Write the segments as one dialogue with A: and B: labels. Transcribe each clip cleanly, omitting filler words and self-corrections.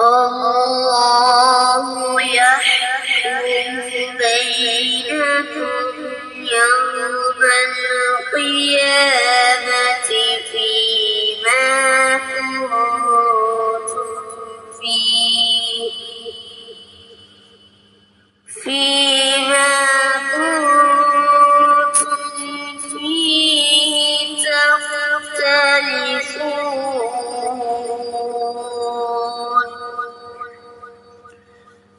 A: الله يحكم بينكم يوم القيامة فيما كنتم فيه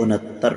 B: 69।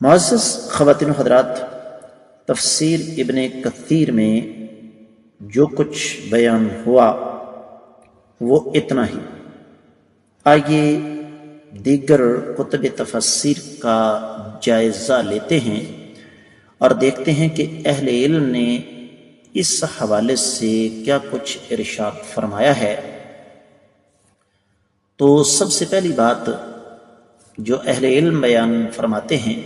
B: معزز خواتین و حضرات، تفسیر ابن کثیر میں جو کچھ بیان ہوا وہ اتنا ہی۔ آئیے دیگر کتب تفسیر کا جائزہ لیتے ہیں اور دیکھتے ہیں کہ اہل علم نے اس حوالے سے کیا کچھ ارشاد فرمایا ہے۔ تو سب سے پہلی بات جو اہل علم بیان فرماتے ہیں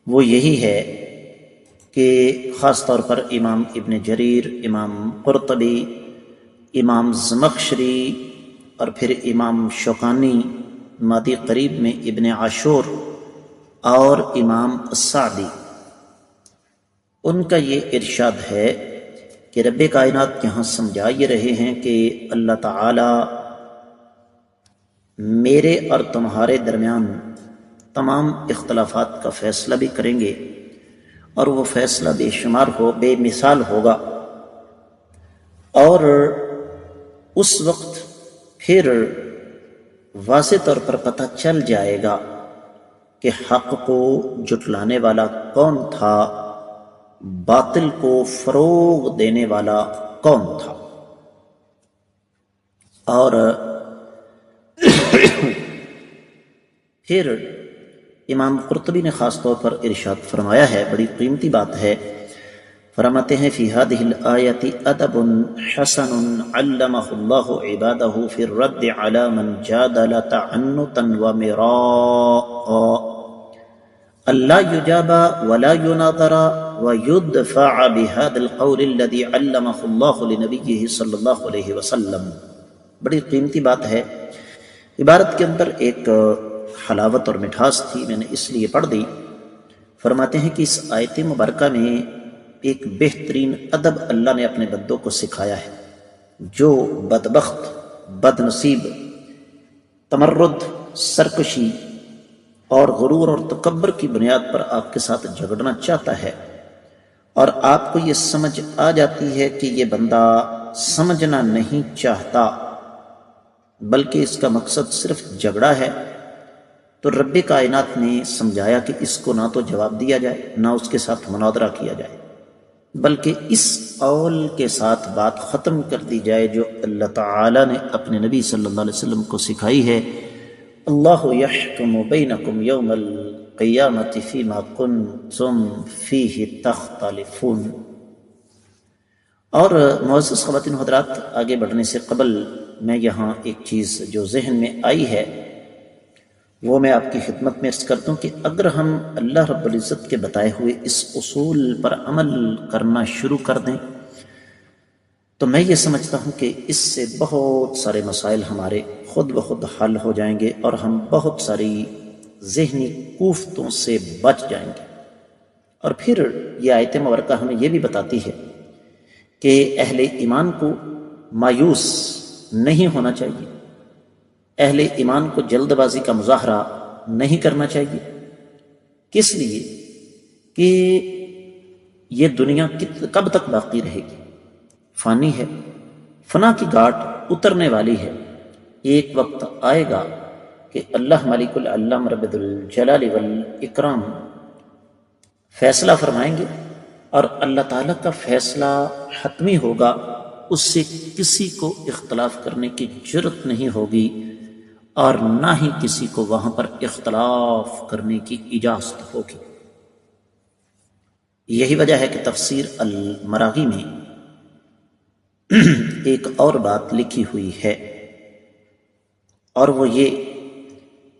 B: وہ یہی ہے کہ خاص طور پر امام ابن جریر، امام قرطبی، امام زمخشری اور پھر امام شوکانی مادی قریب میں ابن عاشور اور امام السعدی، ان کا یہ ارشاد ہے کہ رب کائنات یہاں سمجھا یہ رہے ہیں کہ اللہ تعالی میرے اور تمہارے درمیان تمام اختلافات کا فیصلہ بھی کریں گے، اور وہ فیصلہ بے شمار بے مثال ہوگا، اور اس وقت پھر واضح طور پر پتہ چل جائے گا کہ حق کو جھٹلانے والا کون تھا، باطل کو فروغ دینے والا کون تھا۔ اور پھر امام قرطبی نے خاص طور پر ارشاد فرمایا ہے، بڑی قیمتی بات ہے، فرماتے ہیں فی هذه الآیة ادب حسن علمہ اللہ عبادہ فی الرد علی من جادل تعنتا ومراء الا یجاب ولا یناظر ویدفع بهذا القول الذي علمہ اللہ لنبیہ صلی اللہ علیہ وسلم۔ بڑی قیمتی بات ہے، عبارت کے اندر ایک حلاوت اور مٹھاس تھی، میں نے اس لیے پڑھ دی۔ فرماتے ہیں کہ اس آیت مبارکہ میں ایک بہترین ادب اللہ نے اپنے بندوں کو سکھایا ہے۔ جو بدبخت، بد نصیب، تمرد، سرکشی اور غرور اور تکبر کی بنیاد پر آپ کے ساتھ جھگڑنا چاہتا ہے، اور آپ کو یہ سمجھ آ جاتی ہے کہ یہ بندہ سمجھنا نہیں چاہتا بلکہ اس کا مقصد صرف جھگڑا ہے، تو رب کائنات نے سمجھایا کہ اس کو نہ تو جواب دیا جائے، نہ اس کے ساتھ مناظرہ کیا جائے، بلکہ اس قول کے ساتھ بات ختم کر دی جائے جو اللہ تعالی نے اپنے نبی صلی اللہ علیہ وسلم کو سکھائی ہے، اللہ یحکم بینکم یوم القیامۃ فیما کنتم فیہ تختلفون۔ اور معزز خواتین و حضرات، آگے بڑھنے سے قبل میں یہاں ایک چیز جو ذہن میں آئی ہے وہ میں آپ کی خدمت میں عرض کرتا ہوں کہ اگر ہم اللہ رب العزت کے بتائے ہوئے اس اصول پر عمل کرنا شروع کر دیں تو میں یہ سمجھتا ہوں کہ اس سے بہت سارے مسائل ہمارے خود بخود حل ہو جائیں گے، اور ہم بہت ساری ذہنی کوفتوں سے بچ جائیں گے۔ اور پھر یہ آیت مبارکہ ہمیں یہ بھی بتاتی ہے کہ اہل ایمان کو مایوس نہیں ہونا چاہیے، اہل ایمان کو جلد بازی کا مظاہرہ نہیں کرنا چاہیے۔ کس لیے؟ کہ یہ دنیا کب تک باقی رہے گی؟ فانی ہے، فنا کی گھاٹ اترنے والی ہے۔ ایک وقت آئے گا کہ اللہ مالک العلم رب الجلال والاکرام فیصلہ فرمائیں گے، اور اللہ تعالیٰ کا فیصلہ حتمی ہوگا، اس سے کسی کو اختلاف کرنے کی جرت نہیں ہوگی، اور نہ ہی کسی کو وہاں پر اختلاف کرنے کی اجازت ہوگی۔ یہی وجہ ہے کہ تفسیر المراغی میں ایک اور بات لکھی ہوئی ہے، اور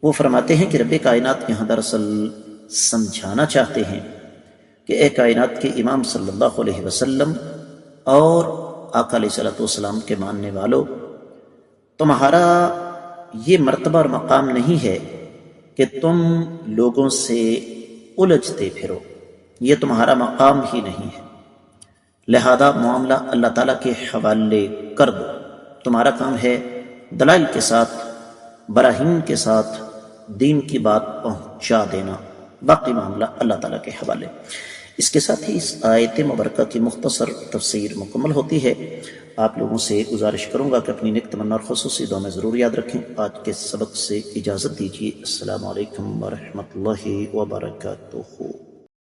B: وہ فرماتے ہیں کہ رب کائنات یہاں دراصل سمجھانا چاہتے ہیں کہ اے کائنات کے امام صلی اللہ علیہ وسلم اور آقا علیہ الصلوۃ والسلام کے ماننے والوں، تمہارا یہ مرتبہ اور مقام نہیں ہے کہ تم لوگوں سے الجھتے پھرو، یہ تمہارا مقام ہی نہیں ہے، لہذا معاملہ اللہ تعالیٰ کے حوالے کر دو۔ تمہارا کام ہے دلائل کے ساتھ، براہین کے ساتھ دین کی بات پہنچا دینا، باقی معاملہ اللہ تعالیٰ کے حوالے۔ اس کے ساتھ ہی اس آیت مبارکہ کی مختصر تفسیر مکمل ہوتی ہے۔ آپ لوگوں سے گزارش کروں گا کہ اپنی نیک تمنا اور خصوصی دعا میں ضرور یاد رکھیں۔ آج کے سبق سے اجازت دیجیے۔ السلام علیکم ورحمۃ اللہ وبرکاتہ۔